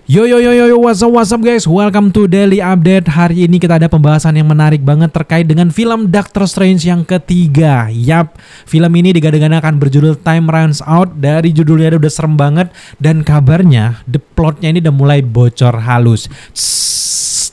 Yo yo yo yo yo, what's up guys, welcome to Daily Update. Hari ini kita ada pembahasan yang menarik banget terkait dengan film Doctor Strange yang ketiga. Yap, film ini digadang-gadang akan berjudul Time Runs Out. Dari judulnya udah serem banget. Dan kabarnya the plotnya ini udah mulai bocor halus.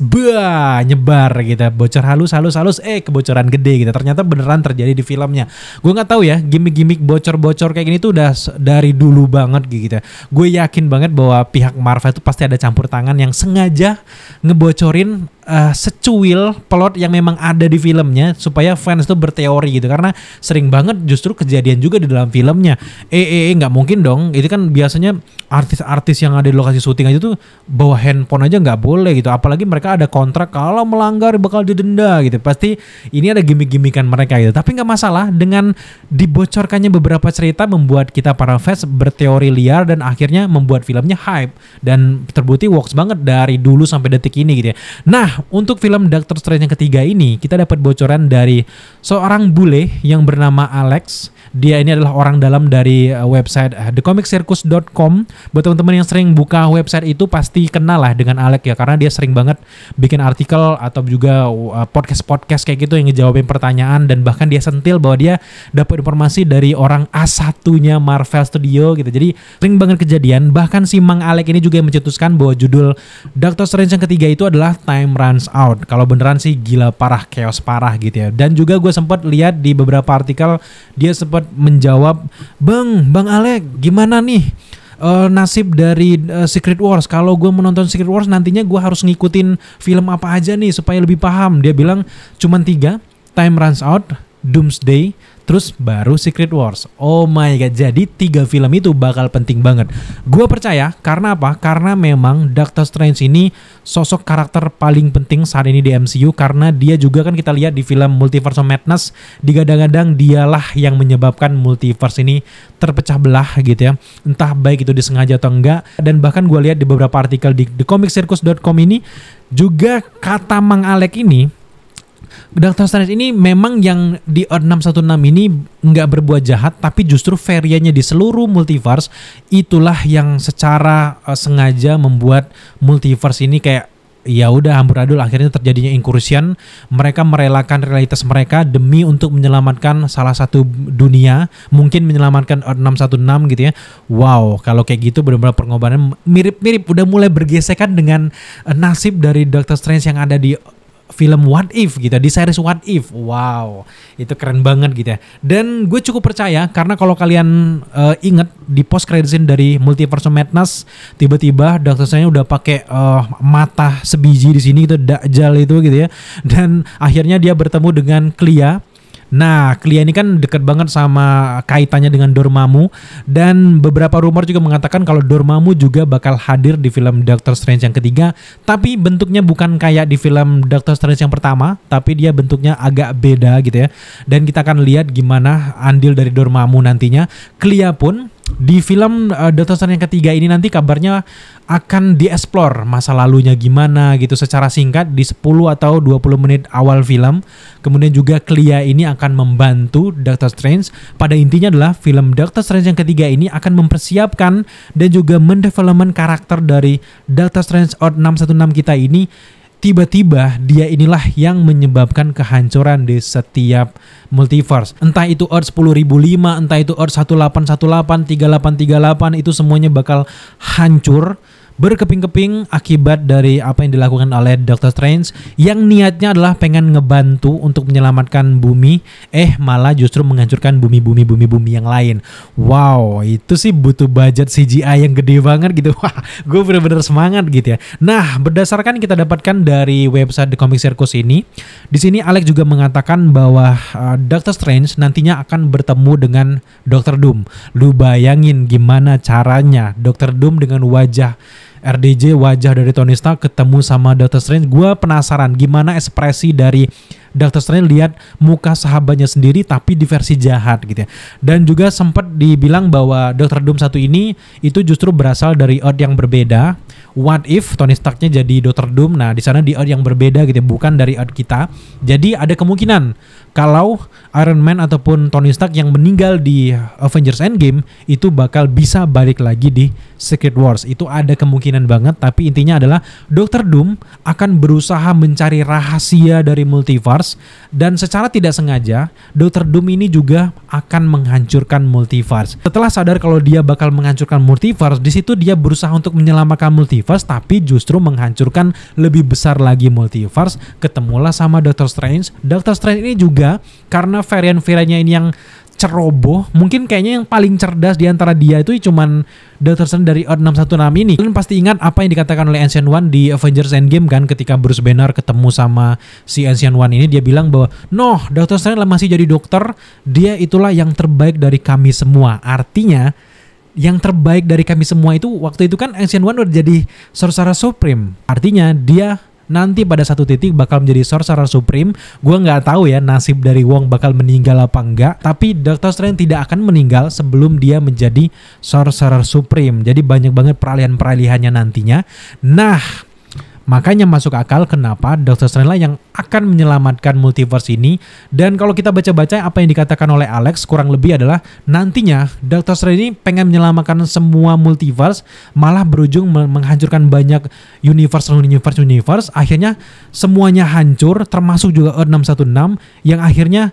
Nyebar gitu, bocor halus, kebocoran gede gitu. Ternyata beneran terjadi di filmnya. Gue nggak tahu ya, gimmick-gimmick bocor-bocor kayak gini tuh udah dari dulu banget gitu. Gue yakin banget bahwa pihak Marvel itu pasti ada campur tangan yang sengaja ngebocorin secuil plot yang memang ada di filmnya supaya fans tuh berteori gitu, karena sering banget justru kejadian juga di dalam filmnya. Nggak mungkin dong, itu kan biasanya artis-artis yang ada di lokasi syuting aja tuh bawa handphone aja nggak boleh gitu, apalagi mereka ada kontrak kalau melanggar bakal didenda gitu. Pasti ini ada gimmick-gimmickan mereka gitu, tapi nggak masalah. Dengan dibocorkannya beberapa cerita membuat kita para fans berteori liar dan akhirnya membuat filmnya hype dan terbukti works banget dari dulu sampai detik ini gitu ya. Nah, untuk film Doctor Strange yang ketiga ini kita dapat bocoran dari seorang bule yang bernama Alex. Dia ini adalah orang dalam dari website thecomiccircus.com. Buat teman-teman yang sering buka website itu pasti kenal lah dengan Alex ya, karena dia sering banget bikin artikel atau juga podcast-podcast kayak gitu yang ngejawabin pertanyaan, dan bahkan dia sentil bahwa dia dapat informasi dari orang A1-nya Marvel Studio gitu. Jadi sering banget kejadian. Bahkan si Mang Alex ini juga mencetuskan bahwa judul Doctor Strange yang ketiga itu adalah Time Runs Out. Kalau beneran sih gila parah, chaos parah gitu ya. Dan juga gue sempat lihat di beberapa artikel dia sempat menjawab, Bang Alex, gimana nih nasib dari Secret Wars? Kalau gue menonton Secret Wars nantinya gue harus ngikutin film apa aja nih supaya lebih paham? Dia bilang cuman 3, Time Runs Out, Doomsday, terus baru Secret Wars. Oh my god, jadi 3 film itu bakal penting banget. Gue percaya, karena apa? Karena memang Doctor Strange ini sosok karakter paling penting saat ini di MCU, karena dia juga kan kita lihat di film Multiverse of Madness, digadang-gadang dialah yang menyebabkan multiverse ini terpecah belah gitu ya. Entah baik itu disengaja atau enggak. Dan bahkan gue lihat di beberapa artikel di thecomiccircus.com ini juga kata Mang Alex ini, Doctor Strange ini memang yang di Earth 616 ini nggak berbuat jahat, tapi justru variannya di seluruh multiverse itulah yang secara sengaja membuat multiverse ini kayak ya udah amburadul. Akhirnya terjadinya incursion. Mereka merelakan realitas mereka demi untuk menyelamatkan salah satu dunia, mungkin menyelamatkan Earth 616 gitu ya. Wow, kalau kayak gitu benar-benar pengorbanan mirip-mirip udah mulai bergesekan dengan nasib dari Doctor Strange yang ada di film What If gitu, di series What If. Wow, itu keren banget gitu ya. Dan gue cukup percaya karena kalau kalian inget di post credit scene dari Multiverse of Madness, tiba-tiba Doctor Strange udah pakai mata sebiji di sini, itu Dajjal itu gitu ya. Dan akhirnya dia bertemu dengan Clea. Nah, Clea ini kan deket banget sama kaitannya dengan Dormammu, dan beberapa rumor juga mengatakan kalau Dormammu juga bakal hadir di film Doctor Strange yang ketiga, tapi bentuknya bukan kayak di film Doctor Strange yang pertama, tapi dia bentuknya agak beda gitu ya. Dan kita akan lihat gimana andil dari Dormammu nantinya. Clea pun di film Doctor Strange yang ketiga ini nanti kabarnya akan dieksplor masa lalunya gimana gitu secara singkat di 10 atau 20 menit awal film. Kemudian juga Clea ini akan membantu Doctor Strange. Pada intinya adalah film Doctor Strange yang ketiga ini akan mempersiapkan dan juga mendevelopment karakter dari Doctor Strange Earth 616 kita ini. Tiba-tiba dia inilah yang menyebabkan kehancuran di setiap multiverse. Entah itu Earth 10.005, entah itu Earth 1818, 3838, itu semuanya bakal hancur berkeping-keping akibat dari apa yang dilakukan oleh Doctor Strange yang niatnya adalah pengen ngebantu untuk menyelamatkan bumi, malah justru menghancurkan bumi yang lain. Wow, itu sih butuh budget CGI yang gede banget gitu. Wah, gue bener-bener semangat gitu ya. Nah, berdasarkan kita dapatkan dari website The Comic Circus ini, di sini Alex juga mengatakan bahwa Doctor Strange nantinya akan bertemu dengan Doctor Doom. Lu bayangin gimana caranya Doctor Doom dengan wajah RDJ, wajah dari Tony Stark, ketemu sama Doctor Strange. Gue penasaran gimana ekspresi dari Doctor Strange lihat muka sahabatnya sendiri tapi di versi jahat gitu ya. Dan juga sempat dibilang bahwa Doctor Doom 1 ini itu justru berasal dari Earth yang berbeda. what if Tony Starknya jadi Dr. Doom. Nah di sana di Earth yang berbeda gitu, bukan dari Earth kita. Jadi ada kemungkinan kalau Iron Man ataupun Tony Stark yang meninggal di Avengers Endgame itu bakal bisa balik lagi di Secret Wars. Itu ada kemungkinan banget, tapi intinya adalah Dr. Doom akan berusaha mencari rahasia dari multiverse, dan secara tidak sengaja Dr. Doom ini juga akan menghancurkan multiverse. Setelah sadar kalau dia bakal menghancurkan multiverse, di situ dia berusaha untuk menyelamatkan multiverse, tapi justru menghancurkan lebih besar lagi multiverse. Ketemulah sama Doctor Strange. Doctor Strange ini juga karena varian-variannya ini yang ceroboh, mungkin kayaknya yang paling cerdas di antara dia itu cuman Doctor Strange dari Earth 616 ini. Kalian pasti ingat apa yang dikatakan oleh Ancient One di Avengers Endgame kan, ketika Bruce Banner ketemu sama si Ancient One ini, dia bilang bahwa no, Doctor Strange masih jadi dokter, dia itulah yang terbaik dari kami semua. Artinya yang terbaik dari kami semua itu waktu itu kan Ancient One udah jadi Sorcerer Supreme. Artinya dia nanti pada satu titik bakal menjadi Sorcerer Supreme. Gue nggak tahu ya nasib dari Wong bakal meninggal apa enggak, tapi Doctor Strange tidak akan meninggal sebelum dia menjadi Sorcerer Supreme. Jadi banyak banget peralihan-peralihannya nantinya. Nah, makanya masuk akal kenapa Doctor Strange lah yang akan menyelamatkan multiverse ini. Dan kalau kita baca-baca apa yang dikatakan oleh Alex, kurang lebih adalah nantinya Doctor Strange ini pengen menyelamatkan semua multiverse, malah berujung menghancurkan banyak universe. Akhirnya semuanya hancur, termasuk juga Earth 616, yang akhirnya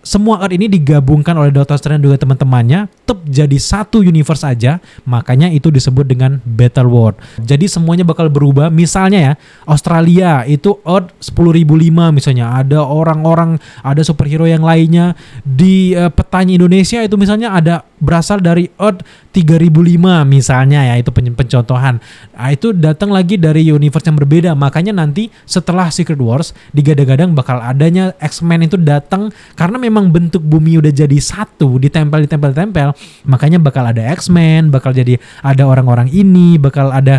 semua Earth ini digabungkan oleh Doctor Strange dan juga teman-temannya jadi satu universe aja. Makanya itu disebut dengan Battle World. Jadi semuanya bakal berubah. Misalnya ya, Australia itu Earth 10.005 misalnya, ada orang-orang, ada superhero yang lainnya. Di petanya Indonesia itu misalnya ada berasal dari Earth 3005 misalnya ya, itu pencontohan. Nah, itu datang lagi dari universe yang berbeda. Makanya nanti setelah Secret Wars digadang-gadang bakal adanya X-Men itu datang, karena memang bentuk bumi udah jadi satu, ditempel, makanya bakal ada X-Men, bakal jadi ada orang-orang ini, bakal ada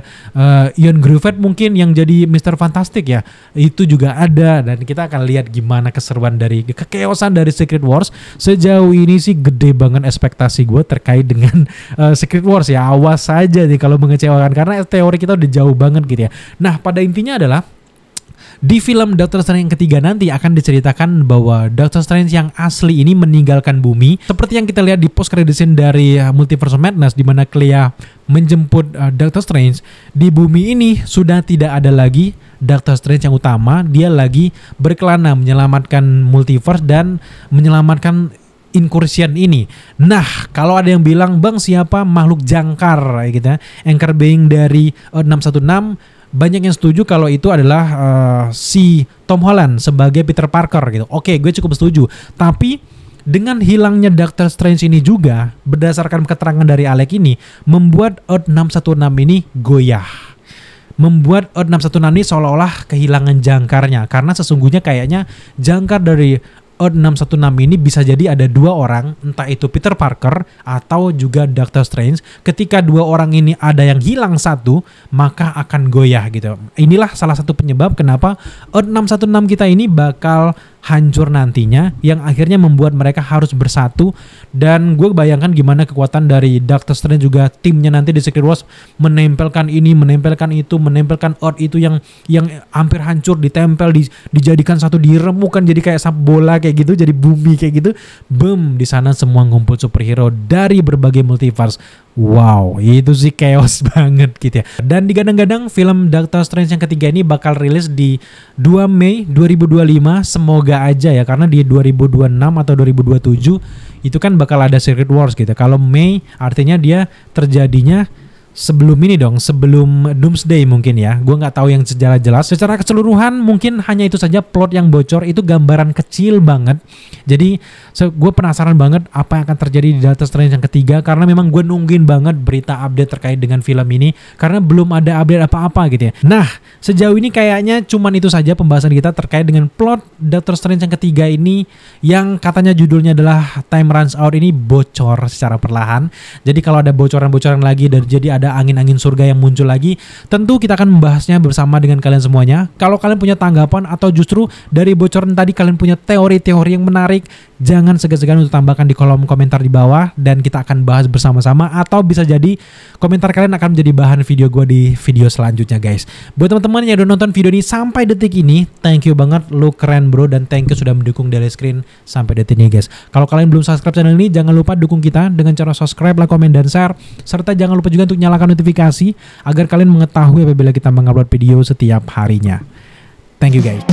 Ian Griffith mungkin yang jadi Mr. Fantastic ya, itu juga ada. Dan kita akan lihat gimana keseruan dari kekeosan dari Secret Wars. Sejauh ini sih gede banget ekspektasi gue terkait dengan Secret Wars ya. Awas saja nih kalau mengecewakan, karena teori kita udah jauh banget gitu ya. Nah pada intinya adalah di film Doctor Strange yang ketiga nanti akan diceritakan bahwa Doctor Strange yang asli ini meninggalkan bumi, seperti yang kita lihat di post credit scene dari Multiverse of Madness, di mana Clea menjemput Doctor Strange. Di bumi ini sudah tidak ada lagi Doctor Strange yang utama, dia lagi berkelana menyelamatkan multiverse dan menyelamatkan incursion ini. Nah, kalau ada yang bilang, "Bang, siapa makhluk jangkar?" gitu ya, anchor being dari 616, banyak yang setuju kalau itu adalah si Tom Holland sebagai Peter Parker gitu. Oke, gue cukup setuju. Tapi dengan hilangnya Doctor Strange ini juga, berdasarkan keterangan dari Alec ini, membuat Earth 616 ini goyah. Membuat Earth 616 ini seolah-olah kehilangan jangkarnya. Karena sesungguhnya kayaknya jangkar dari Earth 616 ini bisa jadi ada dua orang, entah itu Peter Parker atau juga Doctor Strange. Ketika dua orang ini ada yang hilang satu, maka akan goyah gitu. Inilah salah satu penyebab kenapa Earth 616 kita ini bakal hancur nantinya, yang akhirnya membuat mereka harus bersatu. Dan gue bayangkan gimana kekuatan dari Doctor Strange juga timnya nanti di Secret Wars menempelkan ini, menempelkan itu, menempelkan Earth itu yang hampir hancur, ditempel, dijadikan satu, diremukan jadi kayak sap bola kayak gitu, jadi bumi kayak gitu. Boom, di sana semua ngumpul superhero dari berbagai multiverse. Wow, itu sih chaos banget gitu ya. Dan digadang-gadang film Doctor Strange yang ketiga ini bakal rilis di 2 Mei 2025. Semoga aja ya, karena di 2026 atau 2027 itu kan bakal ada Secret Wars gitu. Kalau Mei artinya dia terjadinya sebelum ini dong, sebelum Doomsday mungkin ya. Gue nggak tahu yang secara jelas. Secara keseluruhan mungkin hanya itu saja plot yang bocor, itu gambaran kecil banget. Jadi gue penasaran banget apa yang akan terjadi di Doctor Strange yang ketiga, karena memang gue nungguin banget berita update terkait dengan film ini, karena belum ada update apa-apa gitu ya. Nah, sejauh ini kayaknya cuman itu saja pembahasan kita terkait dengan plot Doctor Strange yang ketiga ini, yang katanya judulnya adalah Time Runs Out ini bocor secara perlahan. Jadi kalau ada bocoran-bocoran lagi dan jadi ada angin-angin surga yang muncul lagi, tentu kita akan membahasnya bersama dengan kalian semuanya. Kalau kalian punya tanggapan atau justru dari bocoran tadi kalian punya teori-teori yang menarik, jangan segan-segan untuk tambahkan di kolom komentar di bawah dan kita akan bahas bersama-sama, atau bisa jadi komentar kalian akan menjadi bahan video gue di video selanjutnya guys. Buat teman-teman yang udah nonton video ini sampai detik ini, thank you banget, lu keren bro, dan thank you sudah mendukung Daily Screen sampai detik ini guys. Kalau kalian belum subscribe channel ini, jangan lupa dukung kita dengan cara subscribe, like, komen, dan share, serta jangan lupa juga untuk nyalakan notifikasi agar kalian mengetahui apabila kita mengupload video setiap harinya. Thank you guys.